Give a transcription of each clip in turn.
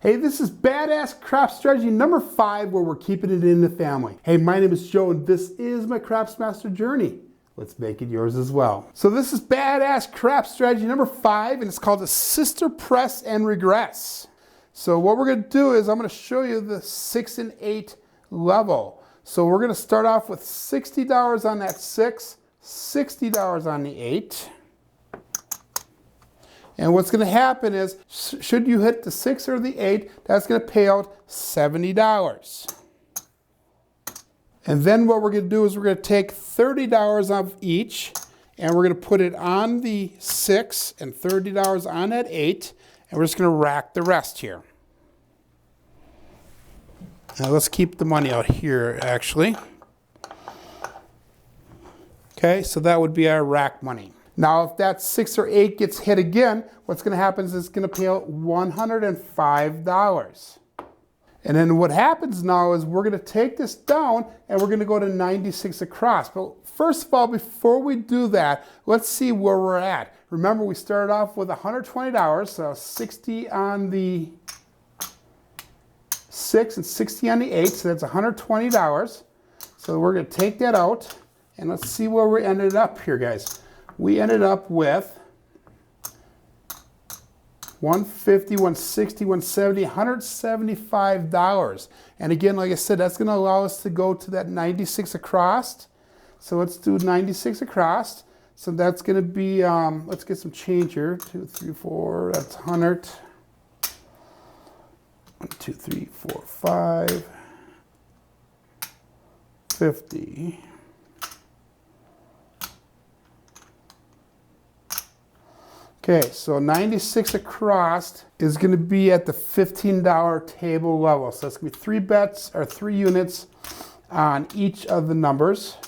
Hey, this is badass craps strategy number 5, where we're keeping it in the family. Hey, my name is Joe, and this is my craps master journey. Let's make it yours as well. So this is badass craps strategy number 5, and it's called the sister press and regress. So what we're going to do is I'm going to show you the 6 and 8 level. So we're going to start off with $60 on that 6, $60 on the 8. And what's going to happen is, should you hit the 6 or the 8, that's going to pay out $70. And then what we're going to do is we're going to take $30 of each, and we're going to put it on the 6 and $30 on that 8, and we're just going to rack the rest here. Now let's keep the money out here, actually. Okay, so that would be our rack money. Now, if that 6 or 8 gets hit again, what's going to happen is it's going to pay out $105. And then what happens now is we're going to take this down and we're going to go to 96 across. But first of all, before we do that, let's see where we're at. Remember, we started off with $120, so 60 on the 6 and 60 on the 8, so that's $120. So we're going to take that out, and let's see where we ended up here, guys. We ended up with $150, $160, $170, $175. And again, like I said, that's going to allow us to go to that 96 across. So let's do 96 across. So that's going to be, let's get some change here. 2, 3, 4, that's 100. 1, 2, 3, 4, 5, 50. Okay, so 96 across is going to be at the $15 table level. So that's going to be 3 bets or 3 units on each of the numbers.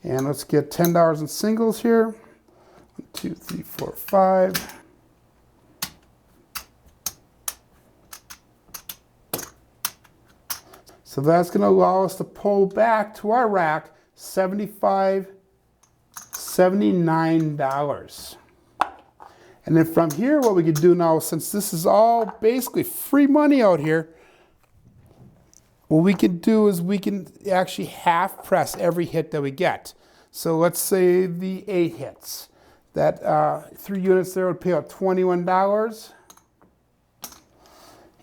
And let's get $10 in singles here. 1, 2, 3, 4, 5. So that's going to allow us to pull back to our rack $79. And then from here, what we could do now, since this is all basically free money out here, what we can do is we can actually half press every hit that we get. So let's say the 8 hits. That 3 units there would pay out $21.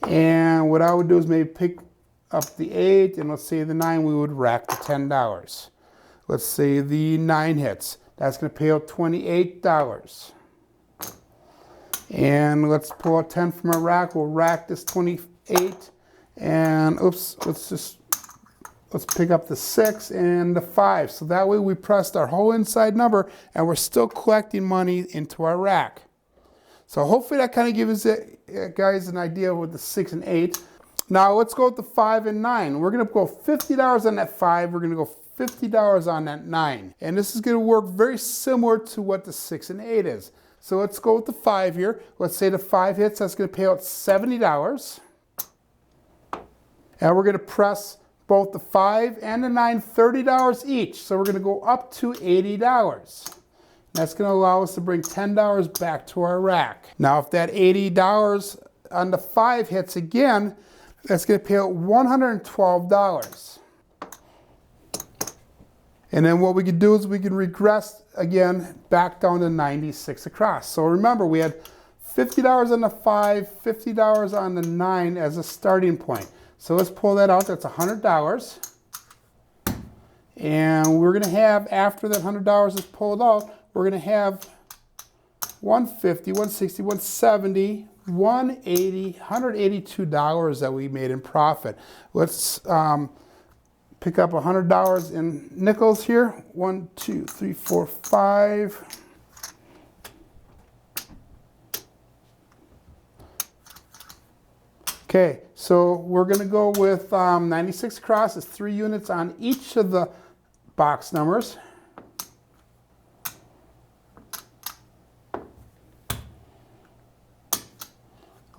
And what I would do is maybe pick up the 8, and let's say the 9, we would rack the $10. Let's say the 9 hits. That's going to pay out $28. And let's pull out 10 from our rack. We'll rack this 28. And oops, let's pick up the 6 and the 5. So that way we pressed our whole inside number and we're still collecting money into our rack. So hopefully that kind of gives guys an idea with the 6 and 8. Now let's go with the 5 and 9. We're going to go $50 on that 5. We're going to go $50 on that 9. And this is going to work very similar to what the 6 and 8 is. So let's go with the 5 here. Let's say the 5 hits, that's going to pay out $70. And we're going to press both the 5 and the 9 $30 each. So we're going to go up to $80. That's going to allow us to bring $10 back to our rack. Now if that $80 on the 5 hits again, that's going to pay out $112. And then what we can do is we can regress again back down to 96 across. So remember, we had $50 on the 5, $50 on the 9 as a starting point. So let's pull that out. That's $100. And we're going to have, after that $100 is pulled out, we're going to have $150, $160, $170, $180, $182 that we made in profit. Let's pick up $100 in nickels here. 1, 2, 3, 4, 5. Okay, so we're going to go with 96 across. It's 3 units on each of the box numbers.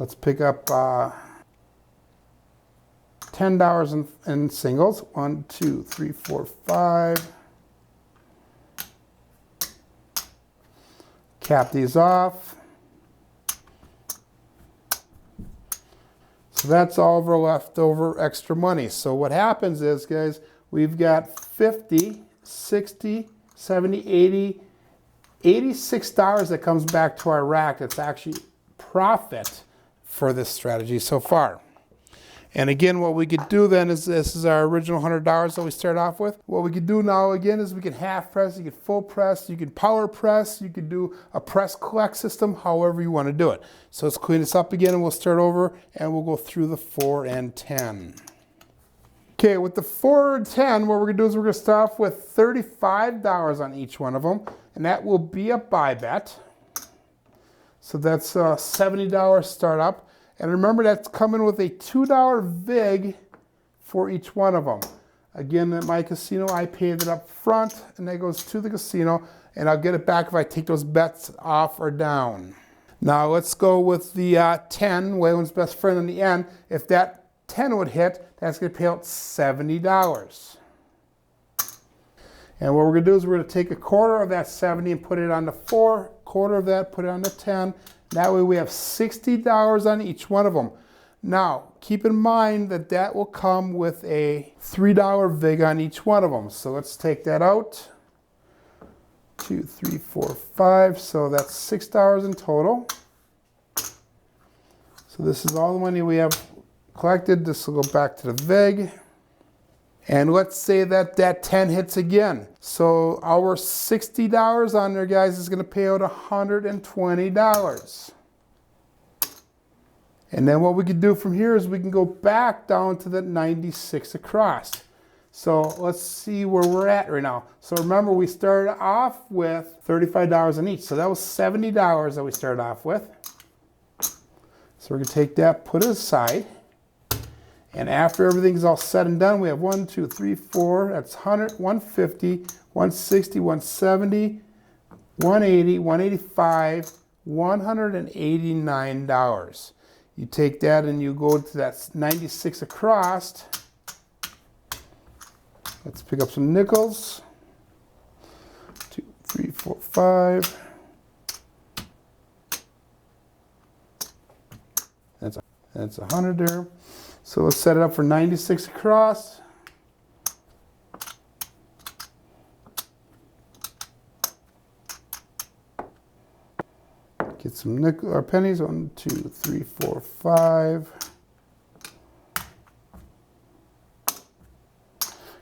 Let's pick up $10 in singles. 1, 2, 3, 4, 5. Cap these off. So that's all of our leftover extra money. So what happens is, guys, we've got 50, 60, 70, 80, $86 that comes back to our rack. That's actually profit for this strategy so far. And again, what we could do then is, this is our original $100 that we started off with. What we could do now again is we can half press, you can full press, you can power press, you can do a press collect system, however you want to do it. So let's clean this up again and we'll start over and we'll go through the 4 and 10. Okay, with the 4 and 10, what we're going to do is we're going to start off with $35 on each one of them, and that will be a buy bet. So that's a $70 startup. And remember, that's coming with a $2 VIG for each one of them. Again, at my casino, I paid it up front, and that goes to the casino, and I'll get it back if I take those bets off or down. Now, let's go with the 10, Waylon's best friend in the end. If that 10 would hit, that's going to pay out $70. And what we're going to do is we're going to take a quarter of that 70 and put it on the 4, quarter of that, put it on the 10. That way we have $60 on each one of them. Now, keep in mind that that will come with a $3 VIG on each one of them. So let's take that out. 2, 3, 4, 5. So that's $6 in total. So this is all the money we have collected. This will go back to the VIG. And let's say that that 10 hits again. So our $60 on there, guys, is going to pay out $120. And then what we can do from here is we can go back down to that 96 across. So let's see where we're at right now. So remember, we started off with $35 on each. So that was $70 that we started off with. So we're going to take that, put it aside. And after everything's all said and done, we have 1, 2, 3, 4, that's 100, 150, 160, 170, 180, 185, $189. You take that and you go to that 96 across. Let's pick up some nickels. 2, 3, 4, 5. That's 100 there. So let's set it up for 96 across. Get some nickel or pennies. 1, 2, 3, 4, 5.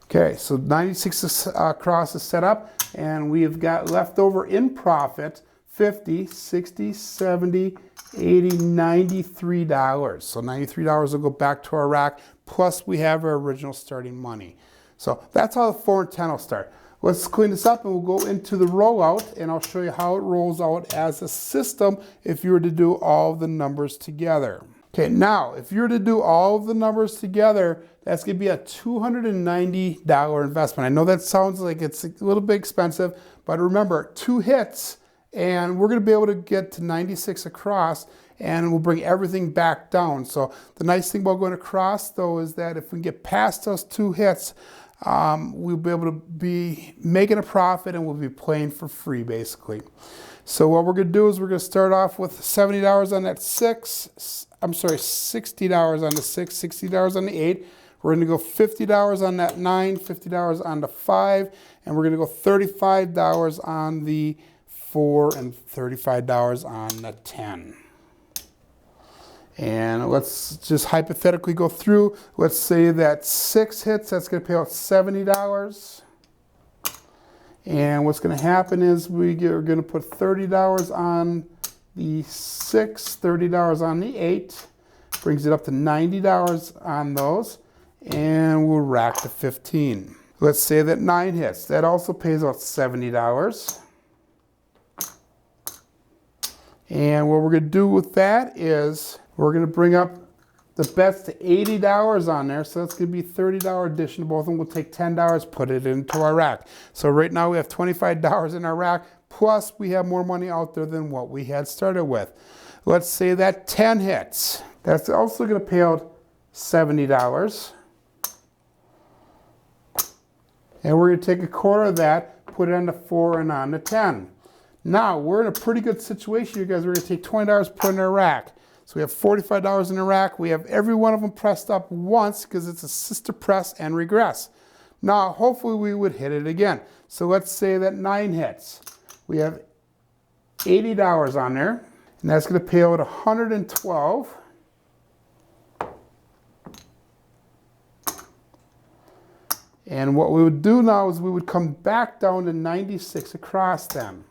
Okay, so 96 across is set up, and we have got leftover in profit $50, $60, $70, $80, $93. So $93 will go back to our rack, plus we have our original starting money. So that's how the 4 and 10 will start. Let's clean this up and we'll go into the rollout, and I'll show you how it rolls out as a system if you were to do all of the numbers together. Okay, now if you were to do all of the numbers together, that's going to be a $290 investment. I know that sounds like it's a little bit expensive, but remember, 2 hits, and we're going to be able to get to 96 across, and we'll bring everything back down. So the nice thing about going across, though, is that if we get past those 2 hits, we'll be able to be making a profit, and we'll be playing for free, basically. So what we're going to do is we're going to start off with $70 on that $60 on the 6, $60 on the 8. We're going to go $50 on that 9, $50 on the 5, and we're going to go $35 on the 4 and $35 on the 10. And let's just hypothetically go through. Let's say that 6 hits, that's going to pay out $70. And what's going to happen is we're going to put $30 on the 6, $30 on the 8, brings it up to $90 on those, and we'll rack to 15. Let's say that 9 hits, that also pays out $70. And what we're going to do with that is we're going to bring up the bets to $80 on there, so that's going to be $30 addition to both of them. We'll take $10, put it into our rack. So right now we have $25 in our rack, plus we have more money out there than what we had started with. Let's say that 10 hits. That's also going to pay out $70. And we're going to take a quarter of that, put it on the 4 and on the 10. Now, we're in a pretty good situation, you guys. We're going to take $20, put in our rack. So So we have $45 in the rack. We have every one of them pressed up once because it's a sister press and regress. Now, hopefully we would hit it again. So let's say that 9 hits. We have $80 on there, and that's going to pay out 112. And what we would do now is we would come back down to 96 across them.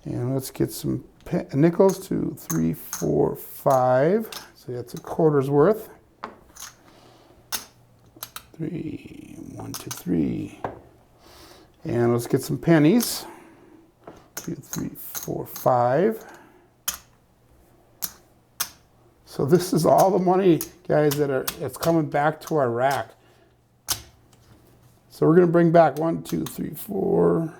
And let's get some nickels, 2, 3, 4, 5. So that's a quarter's worth. 3, 1, 2, 3. And let's get some pennies. 2, 3, 4, 5. So this is all the money, guys, that's coming back to our rack. So we're going to bring back 1, 2, 3, 4.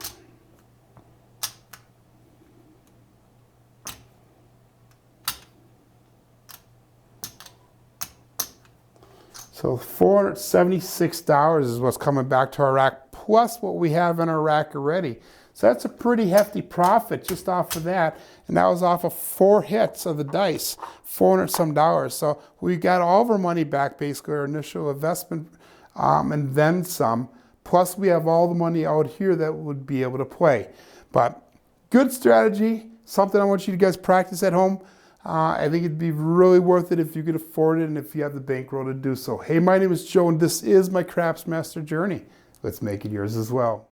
So $476 is what's coming back to our rack, plus what we have in our rack already. So that's a pretty hefty profit just off of that. And that was off of 4 hits of the dice, $400 some. So we got all of our money back, basically our initial investment, and then some. Plus we have all the money out here that would be able to play. But good strategy, something I want you to guys practice at home. I think it'd be really worth it if you could afford it and if you have the bankroll to do so. Hey, my name is Joe, and this is my Craps Master journey. Let's make it yours as well.